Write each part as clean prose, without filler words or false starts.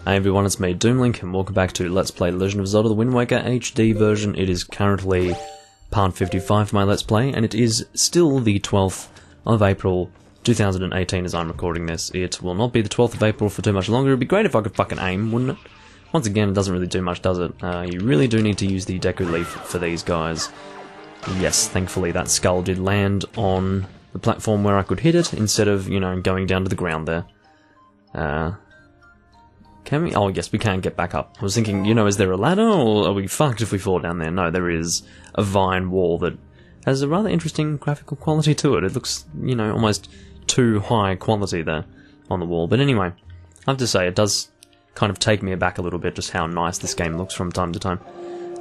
Hey everyone, it's me, Doomlink, and welcome back to Let's Play Legend of Zelda The Wind Waker HD version. It is currently part 55 for my Let's Play, and it is still the 12th of April 2018 as I'm recording this. It will not be the 12th of April for too much longer. It would be great if I could fucking aim, wouldn't it? Once again, it doesn't really do much, does it? You really do need to use the Deku Leaf for these guys. Yes, thankfully that skull did land on the platform where I could hit it, instead of, you know, going down to the ground there. Can we? Oh, yes, we can get back up. I was thinking, you know, is there a ladder, or are we fucked if we fall down there? No, there is a vine wall that has a rather interesting graphical quality to it. It looks, you know, almost too high quality there on the wall. But anyway, I have to say, it does kind of take me aback a little bit just how nice this game looks from time to time.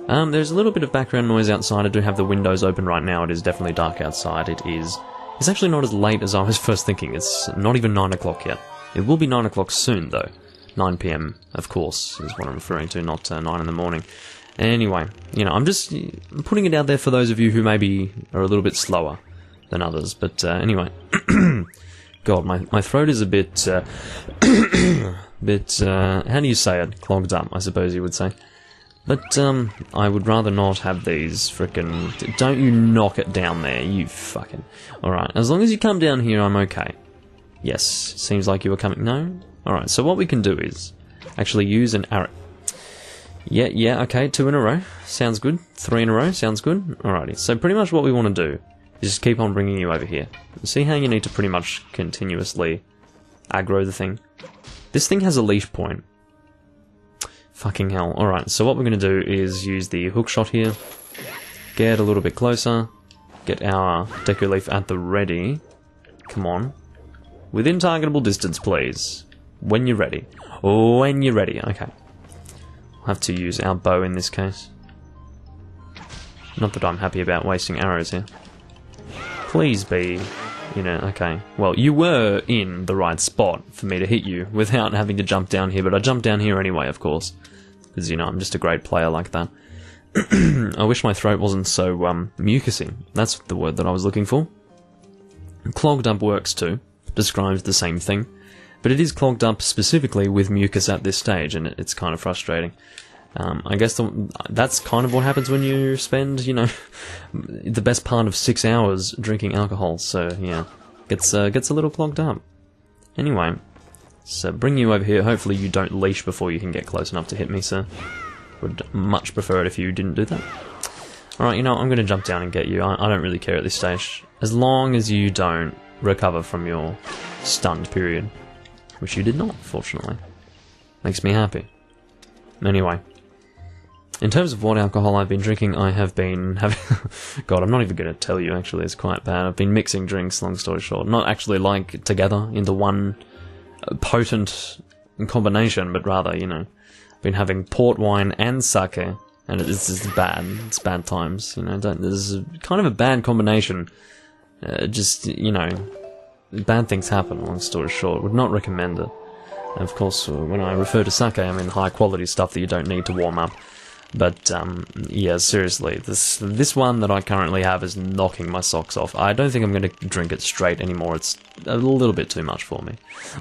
There's a little bit of background noise outside. I do have the windows open right now. It is definitely dark outside. It's actually not as late as I was first thinking. It's not even 9 o'clock yet. It will be 9 o'clock soon, though. 9 PM, of course, is what I'm referring to, not 9 in the morning. Anyway, you know, I'm just putting it out there for those of you who maybe are a little bit slower than others. But anyway, God, my throat is a bit, how do you say it? Clogged up, I suppose you would say. But I would rather not have these frickin'... Don't you knock it down there, you fucking... Alright, as long as you come down here, I'm okay. Yes, seems like you were coming... No? Alright, so what we can do is actually use an arrow. Yeah, okay, 2 in a row. Sounds good. 3 in a row. Sounds good. Alrighty, so pretty much what we want to do is just keep on bringing you over here. See how you need to pretty much continuously aggro the thing? This thing has a leash point. Fucking hell. Alright, so what we're going to do is use the hook shot here. Get a little bit closer. Get our Deku Leaf at the ready. Come on. Within targetable distance, please. When you're ready. When you're ready, okay. We'll have to use our bow in this case. Not that I'm happy about wasting arrows here. Please be, you know, okay. Well, you were in the right spot for me to hit you without having to jump down here, but I jumped down here anyway, of course. Because, you know, I'm just a great player like that. I wish my throat wasn't so, mucusy. That's the word that I was looking for. Clogged up works too. Describes the same thing. But it is clogged up specifically with mucus at this stage, and it's kind of frustrating. I guess that's kind of what happens when you spend, you know, the best part of 6 hours drinking alcohol. So yeah, gets a little clogged up. Anyway, so bring you over here. Hopefully you don't leash before you can get close enough to hit me, sir. Would much prefer it if you didn't do that. Alright, you know, I'm going to jump down and get you. I don't really care at this stage. As long as you don't recover from your stunned period. Which you did not, fortunately. Makes me happy. Anyway. In terms of what alcohol I've been drinking, I have been having... God, I'm not even going to tell you, actually. It's quite bad. I've been mixing drinks, long story short. Not actually, like, together into one potent combination, but rather, you know, I've been having port wine and sake, and it's bad. It's bad times, you know. This is kind of a bad combination. Just, you know... Bad things happen, long story short. Would not recommend it. And of course, when I refer to sake, I mean high quality stuff that you don't need to warm up. But, yeah, seriously, this one that I currently have is knocking my socks off. I don't think I'm going to drink it straight anymore. It's a little bit too much for me.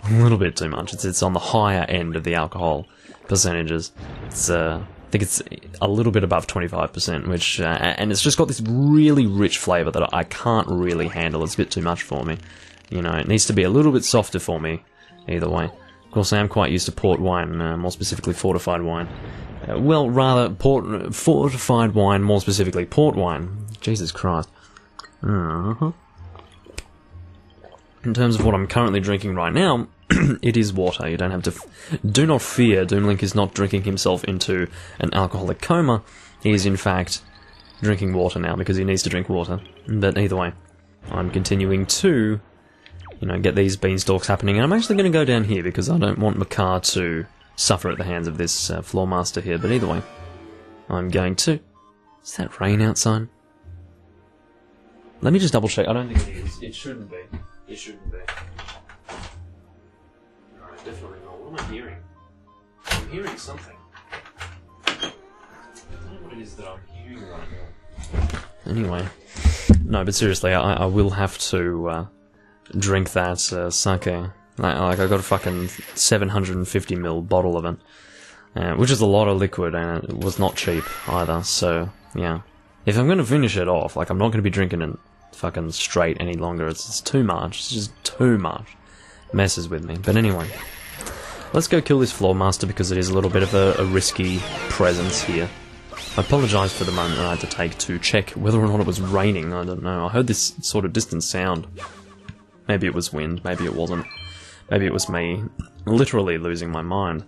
A little bit too much. It's on the higher end of the alcohol percentages. It's, I think it's a little bit above 25%, which, and it's just got this really rich flavour that I can't really handle. It's a bit too much for me. You know, it needs to be a little bit softer for me, either way. Of course, I am quite used to port wine, more specifically fortified wine. Well, rather, fortified wine, more specifically port wine. Jesus Christ. In terms of what I'm currently drinking right now, it is water. You don't have to... Do not fear, Doomlink is not drinking himself into an alcoholic coma. He is, in fact, drinking water now, because he needs to drink water. But either way, I'm continuing to... You know, get these beanstalks happening. And I'm actually going to go down here because I don't want Makar to suffer at the hands of this floor master here. But either way, I'm going to... Is that rain outside? Let me just double check. I don't think it is. It shouldn't be. It shouldn't be. No, definitely not. What am I hearing? I'm hearing something. I don't know what it is that I'm hearing right now. Anyway. No, but seriously, I will have to... drink that sake Like I got a fucking 750ml bottle of it, which is a lot of liquid, and it was not cheap either. So yeah, if I'm gonna finish it off, like I'm not gonna be drinking it fucking straight any longer. It's too much. It's just too much. Messes with me. But anyway, let's go kill this floor master because it is a little bit of a risky presence here. I apologise for the moment I had to take to check whether or not it was raining. I don't know. I heard this sort of distant sound. Maybe it was wind. Maybe it wasn't. Maybe it was me literally losing my mind.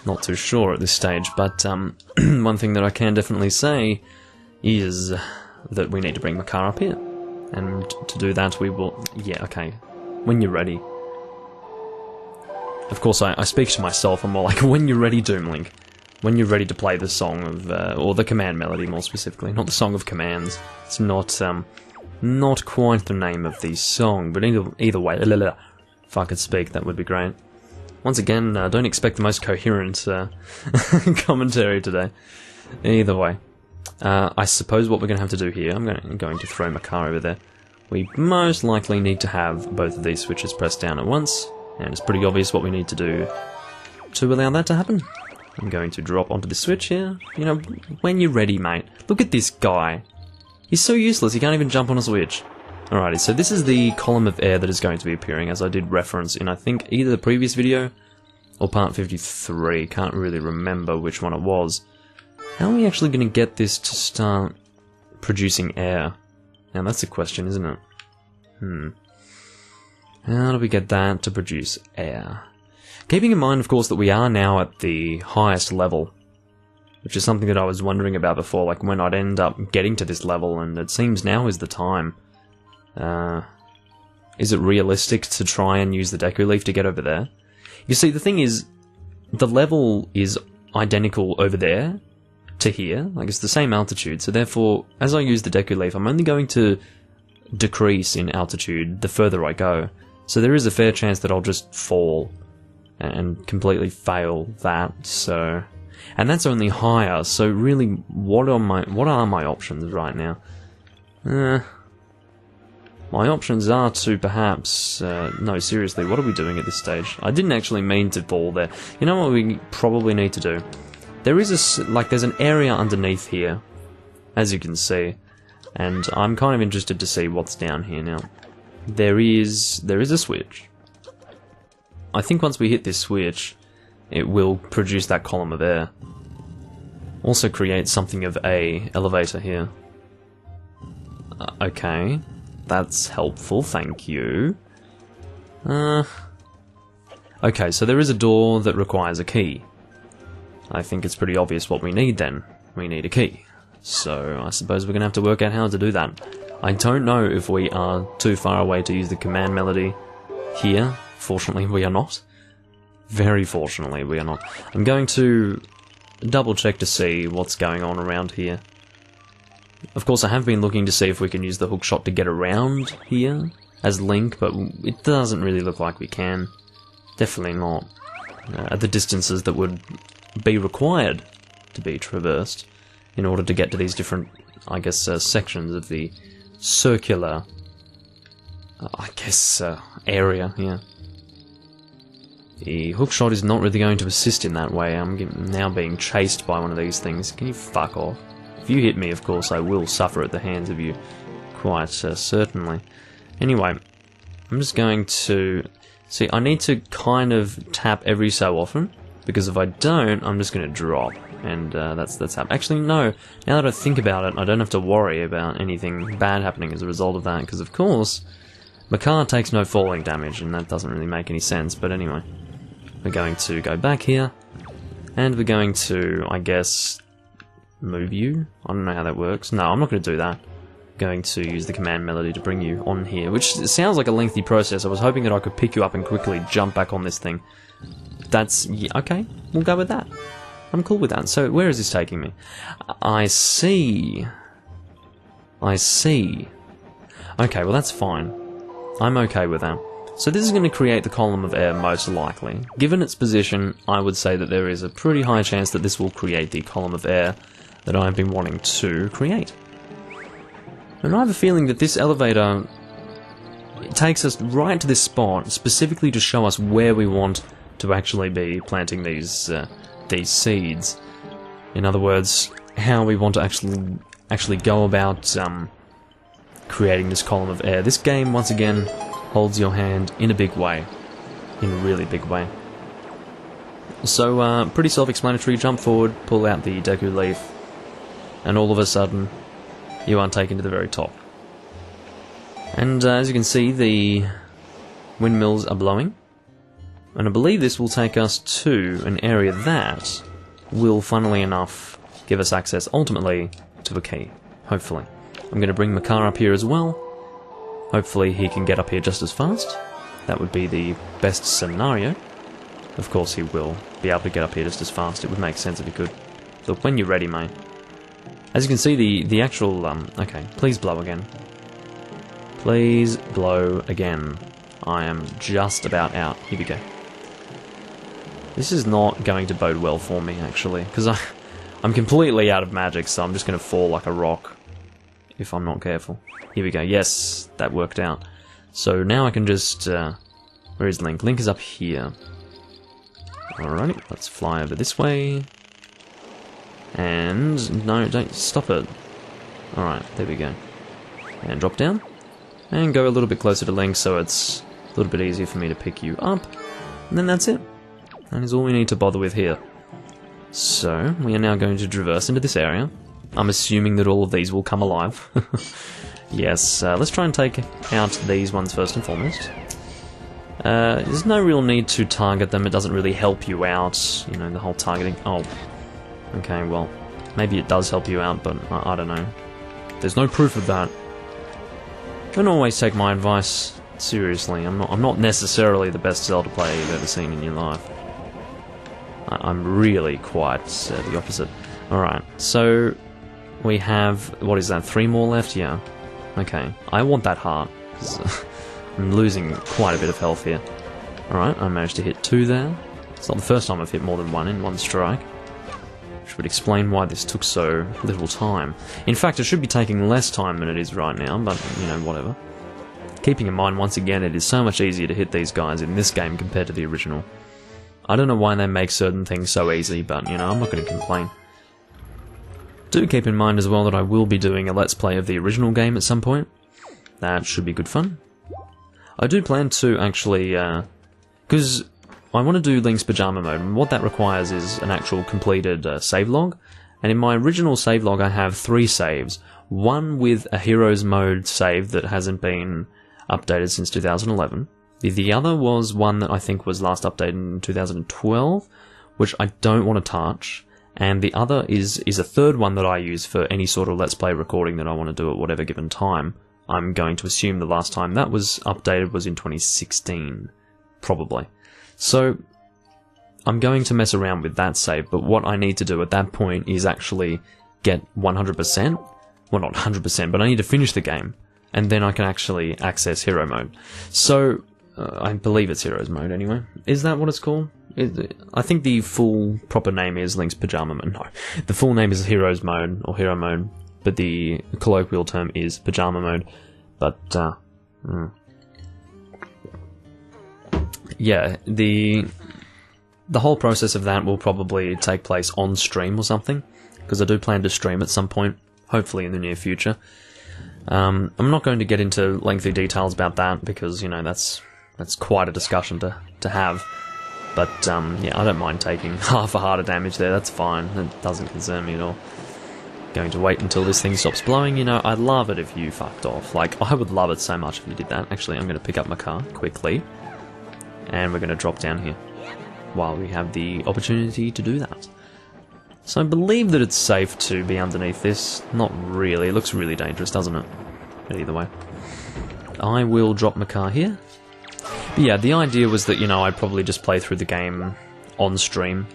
Not too sure at this stage. But one thing that I can definitely say is that we need to bring Makar up here. And to do that we will... Yeah, okay. When you're ready. Of course, I speak to myself. I'm more like, when you're ready, Doomlink. When you're ready to play the song of... or the command melody, more specifically. Not the song of commands. It's not quite the name of the song. But either way... If I could speak, that would be great. Once again, don't expect the most coherent commentary today. Either way. I suppose what we're going to have to do here... I'm going to throw Makar over there. We most likely need to have both of these switches pressed down at once. And it's pretty obvious what we need to do to allow that to happen. I'm going to drop onto the switch here. You know, when you're ready, mate. Look at this guy. He's so useless, he can't even jump on a switch. Alrighty, so this is the column of air that is going to be appearing, as I did reference in, I think, either the previous video or part 53. Can't really remember which one it was. How are we actually going to get this to start producing air? Now, that's a question, isn't it? How do we get that to produce air? Keeping in mind, of course, that we are now at the highest level, which is something that I was wondering about before, like when I'd end up getting to this level, and it seems now is the time. Is it realistic to try and use the Deku Leaf to get over there? You see, the thing is, the level is identical over there to here, like it's the same altitude, so therefore, as I use the Deku Leaf, I'm only going to decrease in altitude the further I go. So there is a fair chance that I'll just fall and completely fail that, so... And that's only higher, so really, what are my options right now? My options are to perhaps... no, seriously, what are we doing at this stage? I didn't actually mean to fall there. You know what we probably need to do? There is there's an area underneath here, as you can see, and I'm kind of interested to see what's down here now. There is a switch. I think once we hit this switch, it will produce that column of air. Also create something of a elevator here. Okay, that's helpful, thank you. Okay, so there is a door that requires a key. I think it's pretty obvious what we need then. We need a key. So I suppose we're going to have to work out how to do that. I don't know if we are too far away to use the command melody here. Fortunately, we are not. Very fortunately, we are not. I'm going to double check to see what's going on around here. Of course, I have been looking to see if we can use the hookshot to get around here as Link, but it doesn't really look like we can. Definitely not. At the distances that would be required to be traversed in order to get to these different, I guess, sections of the circular, area, yeah. The hookshot is not really going to assist in that way. I'm now being chased by one of these things. Can you fuck off? If you hit me, of course, I will suffer at the hands of you. Quite certainly. Anyway, I'm just going to... See, I need to kind of tap every so often, because if I don't, I'm just going to drop. And that's happened. Actually, no. Now that I think about it, I don't have to worry about anything bad happening as a result of that, because of course, Makar takes no falling damage, and that doesn't really make any sense. But anyway, we're going to go back here, and we're going to, I guess, move you. I don't know how that works. No, I'm not going to do that. I'm going to use the command melody to bring you on here, which sounds like a lengthy process. I was hoping that I could pick you up and quickly jump back on this thing. That's... yeah, okay, we'll go with that. I'm cool with that. So, where is this taking me? I see. I see. Okay, well that's fine. I'm okay with that. So this is going to create the column of air most likely. Given its position, I would say that there is a pretty high chance that this will create the column of air that I've been wanting to create. And I have a feeling that this elevator it takes us right to this spot, specifically to show us where we want to actually be planting these seeds. In other words, how we want to actually go about creating this column of air. This game, once again, holds your hand in a big way. In a really big way. So, pretty self-explanatory. Jump forward, pull out the Deku Leaf, and all of a sudden, you are taken to the very top. And as you can see, the windmills are blowing. And I believe this will take us to an area that will, funnily enough, give us access, ultimately, to a key. Hopefully. I'm going to bring Makar up here as well. Hopefully he can get up here just as fast. That would be the best scenario. Of course he will be able to get up here just as fast. It would make sense if he could. Look, when you're ready, mate. As you can see, the actual... okay, please blow again. Please blow again. I am just about out. Here we go. This is not going to bode well for me, actually. Because I'm completely out of magic, so I'm just going to fall like a rock. If I'm not careful. Here we go. Yes, that worked out. So now I can just... where is Link? Link is up here. Alrighty, let's fly over this way. And... no, don't stop it. Alright, there we go. And drop down. And go a little bit closer to Link so it's a little bit easier for me to pick you up. And then that's it. That is all we need to bother with here. So, we are now going to traverse into this area. I'm assuming that all of these will come alive. Yes, let's try and take out these ones first and foremost. There's no real need to target them, it doesn't really help you out, you know, the whole targeting. Oh, okay, well, maybe it does help you out, but I don't know. There's no proof of that. Don't always take my advice seriously. I'm not necessarily the best Zelda player you've ever seen in your life. I'm really quite the opposite. Alright, so we have, what is that, 3 more left? Yeah. Okay, I want that heart, 'cause I'm losing quite a bit of health here. Alright, I managed to hit 2 there. It's not the first time I've hit more than 1 in one strike. Which would explain why this took so little time. In fact, it should be taking less time than it is right now, but, you know, whatever. Keeping in mind, once again, it is so much easier to hit these guys in this game compared to the original. I don't know why they make certain things so easy, but, you know, I'm not going to complain. Do keep in mind as well that I will be doing a Let's Play of the original game at some point. That should be good fun. I do plan to actually, because I want to do Link's Pyjama Mode, and what that requires is an actual completed save log. And in my original save log I have 3 saves. One with a Heroes Mode save that hasn't been updated since 2011. The other was one that I think was last updated in 2012, which I don't want to touch. And the other is a third one that I use for any sort of Let's Play recording that I want to do at whatever given time. I'm going to assume the last time that was updated was in 2016, probably. So, I'm going to mess around with that save, but what I need to do at that point is actually get 100%. Well, not 100%, but I need to finish the game, and then I can actually access Hero Mode. So, I believe it's Heroes Mode anyway. Is that what it's called? I think the full proper name is Link's Pyjama Mode. No, the full name is Heroes Mode, or Hero Mode, but the colloquial term is Pyjama Mode. But, yeah, the whole process of that will probably take place on stream or something, because I do plan to stream at some point, hopefully in the near future. I'm not going to get into lengthy details about that, because, you know, that's quite a discussion to have. But, yeah, I don't mind taking half a heart of damage there, that's fine, it doesn't concern me at all. Going to wait until this thing stops blowing, you know, I'd love it if you fucked off. Like, I would love it so much if you did that. Actually, I'm going to pick up my car quickly, and we're going to drop down here while we have the opportunity to do that. So I believe that it's safe to be underneath this. Not really, it looks really dangerous, doesn't it? But either way. I will drop my car here. But yeah, the idea was that, you know, I'd probably just play through the game on stream.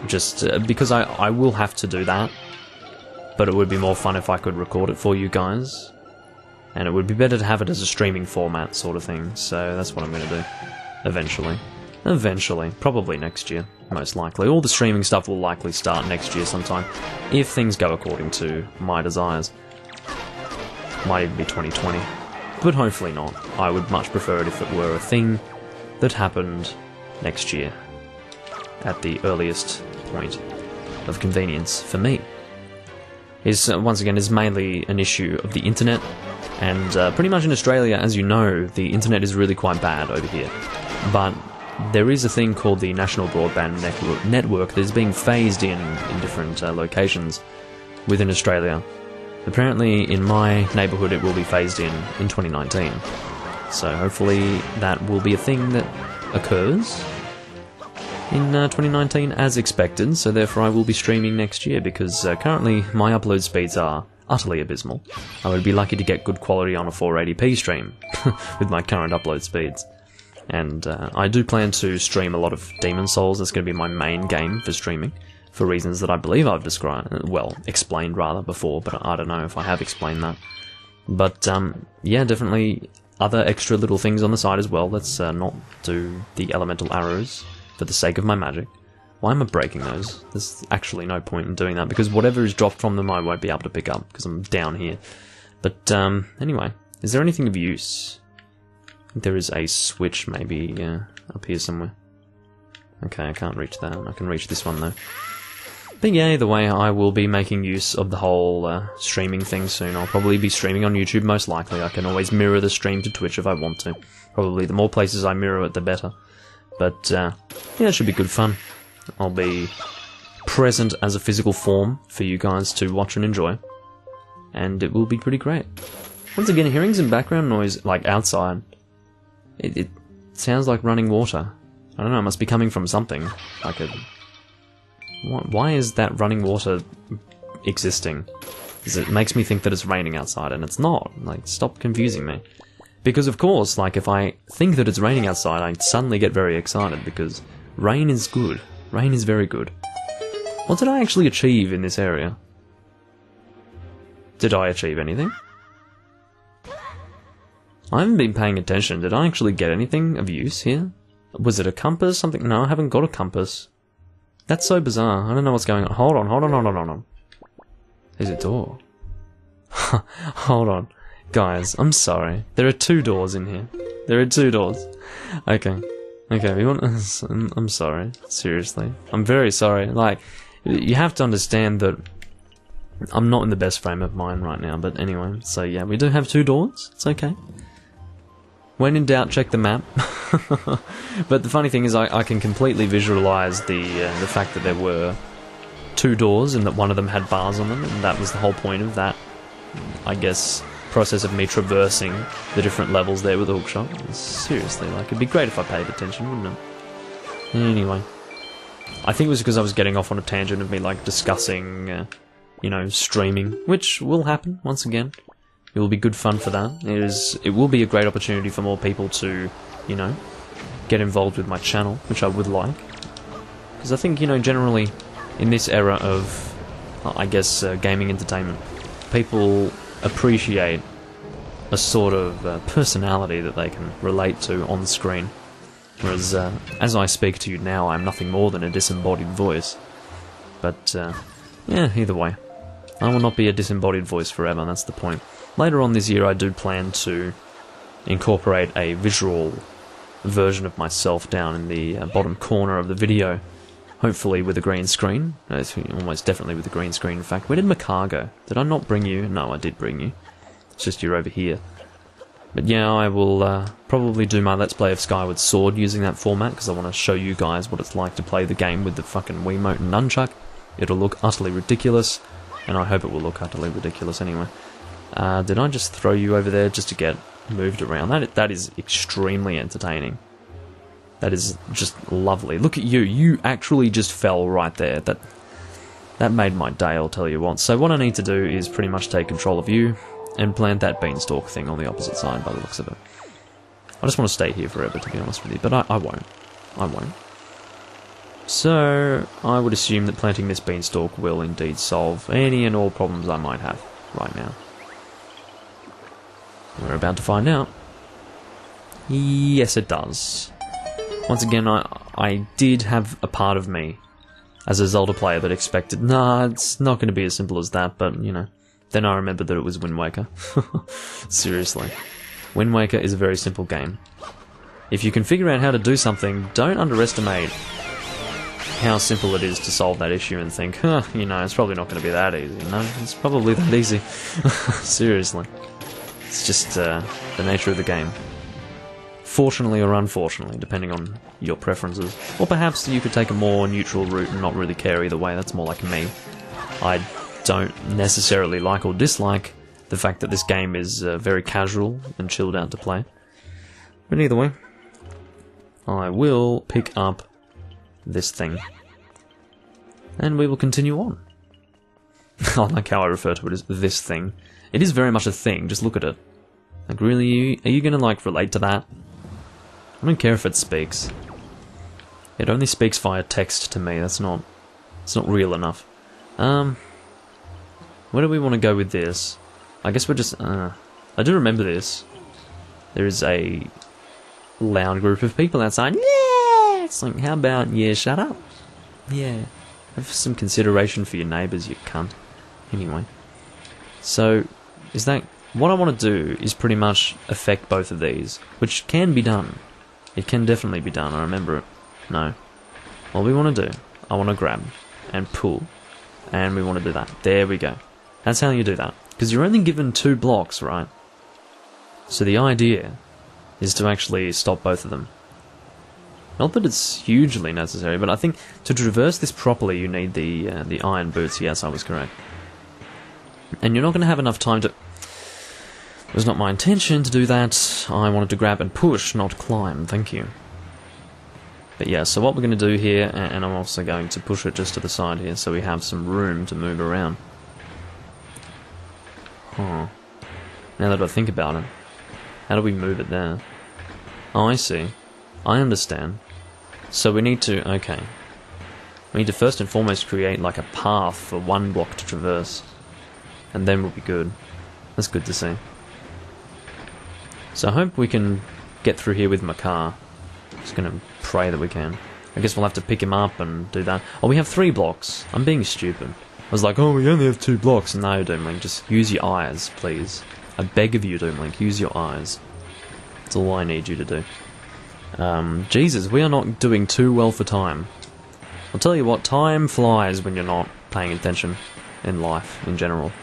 Just because I will have to do that. But it would be more fun if I could record it for you guys. And it would be better to have it as a streaming format sort of thing. So that's what I'm going to do. Eventually. Eventually. Probably next year, most likely. All the streaming stuff will likely start next year sometime. If things go according to my desires. Might even be 2020. but hopefully not. I would much prefer it if it were a thing that happened next year, at the earliest point of convenience for me. Once again, is mainly an issue of the internet, and pretty much in Australia, as you know, the internet is really quite bad over here. But there is a thing called the National Broadband Network that is being phased in different locations within Australia. Apparently, in my neighbourhood, it will be phased in 2019. So hopefully that will be a thing that occurs in 2019 as expected, so therefore I will be streaming next year, because currently my upload speeds are utterly abysmal. I would be lucky to get good quality on a 480p stream with my current upload speeds. And I do plan to stream a lot of Demon Souls. That's going to be my main game for streaming, for reasons that I believe I've explained rather before, but I don't know if I have explained that. But yeah, definitely other extra little things on the side as well. Let's not do the elemental arrows for the sake of my magic. Why am I breaking those? There's actually no point in doing that, because whatever is dropped from them I won't be able to pick up, because I'm down here. But anyway, is there anything of use? I think there is a switch maybe up here somewhere. Okay, I can't reach that. I can reach this one though. But yeah, either way, I will be making use of the whole streaming thing soon. I'll probably be streaming on YouTube most likely. I can always mirror the stream to Twitch if I want to. Probably the more places I mirror it, the better. But yeah, it should be good fun. I'll be present as a physical form for you guys to watch and enjoy. And it will be pretty great. Once again, hearing some background noise, like outside. It sounds like running water. I don't know, it must be coming from something. Like a... Why is that running water existing? Because it makes me think that it's raining outside, and it's not. Like, stop confusing me. Because of course, like, if I think that it's raining outside, I suddenly get very excited, because rain is good. Rain is very good. What did I actually achieve in this area? Did I achieve anything? I haven't been paying attention. Did I actually get anything of use here? Was it a compass? Something? No, I haven't got a compass. That's so bizarre. I don't know what's going on. Hold on. There's a door. Hold on. Guys, I'm sorry. There are 2 doors in here. There are 2 doors. Okay, we want... I'm sorry. Seriously. I'm very sorry. Like, you have to understand that I'm not in the best frame of mind right now, but anyway. So yeah, we do have 2 doors. It's okay. When in doubt, check the map. But the funny thing is, I can completely visualize the fact that there were 2 doors and that one of them had bars on them, and that was the whole point of that, I guess, process of me traversing the different levels there with the hookshot. Seriously, like, it'd be great if I paid attention, wouldn't it? Anyway, I think it was because I was getting off on a tangent of me, like, discussing, you know, streaming, which will happen once again. It will be good fun for that. It will be a great opportunity for more people to, you know, get involved with my channel, which I would like. Because I think, you know, generally, in this era of, I guess, gaming entertainment, people appreciate a sort of personality that they can relate to on screen. Whereas, as I speak to you now, I'm nothing more than a disembodied voice. But, yeah, either way. I will not be a disembodied voice forever, that's the point. Later on this year I do plan to incorporate a visual version of myself down in the bottom corner of the video. Hopefully with a green screen. Almost definitely with a green screen, in fact. Where did Makar go? Did I not bring you? No, I did bring you. It's just you're over here. But yeah, I will probably do my Let's Play of Skyward Sword using that format, because I want to show you guys what it's like to play the game with the fucking Wiimote and nunchuck. It'll look utterly ridiculous, and I hope it will look utterly ridiculous anyway. Did I just throw you over there just to get moved around? That is extremely entertaining. That is just lovely. Look at you. You actually just fell right there. That made my day, I'll tell you what. So what I need to do is pretty much take control of you and plant that beanstalk thing on the opposite side by the looks of it. I just want to stay here forever, to be honest with you, but I won't. I won't. So I would assume that planting this beanstalk will indeed solve any and all problems I might have right now. We're about to find out. Yes, it does. Once again, I did have a part of me as a Zelda player that expected, nah, it's not going to be as simple as that, but, you know, then I remembered that it was Wind Waker. Seriously. Wind Waker is a very simple game. If you can figure out how to do something, don't underestimate how simple it is to solve that issue and think, huh, you know, it's probably not going to be that easy. No, it's probably that easy. Seriously. It's just the nature of the game. Fortunately or unfortunately, depending on your preferences. Or perhaps you could take a more neutral route and not really care either way. That's more like me. I don't necessarily like or dislike the fact that this game is very casual and chilled out to play. But either way, I will pick up this thing. And we will continue on. I like how I refer to it as this thing. It is very much a thing, just look at it. Like, really, are you gonna, like, relate to that? I don't care if it speaks. It only speaks via text to me, it's not real enough. Where do we want to go with this? I guess we're just, I do remember this. There is a loud group of people outside. Yeah! It's like, how about, yeah, shut up. Yeah. Have some consideration for your neighbours, you cunt. Anyway. So, is that... What I want to do is pretty much affect both of these, which can be done. It can definitely be done, I remember it. No. What we want to do, I want to grab and pull, and we want to do that. There we go. That's how you do that. Because you're only given 2 blocks, right? So the idea is to actually stop both of them. Not that it's hugely necessary, but I think to traverse this properly you need the iron boots. Yes, I was correct. And you're not going to have enough time to... It was not my intention to do that. I wanted to grab and push, not climb. Thank you. But yeah, so what we're going to do here, and I'm also going to push it just to the side here so we have some room to move around. Huh. Now that I think about it, how do we move it there? Oh, I see. I understand. So we need to... Okay. We need to first and foremost create like a path for one block to traverse. And then we'll be good. That's good to see. So I hope we can get through here with my car. Just gonna pray that we can. I guess we'll have to pick him up and do that. Oh, we have 3 blocks. I'm being stupid. I was like, oh, we only have 2 blocks. No, Doomlink, just use your eyes, please. I beg of you, Doomlink, use your eyes. That's all I need you to do. Jesus, we are not doing too well for time. I'll tell you what, time flies when you're not paying attention in life, in general.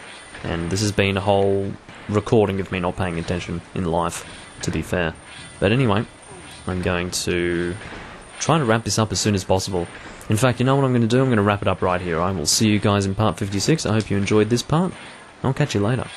And this has been a whole recording of me not paying attention in life, to be fair. But anyway, I'm going to try to wrap this up as soon as possible. In fact, you know what I'm going to do? I'm going to wrap it up right here. I will see you guys in part 56. I hope you enjoyed this part. I'll catch you later.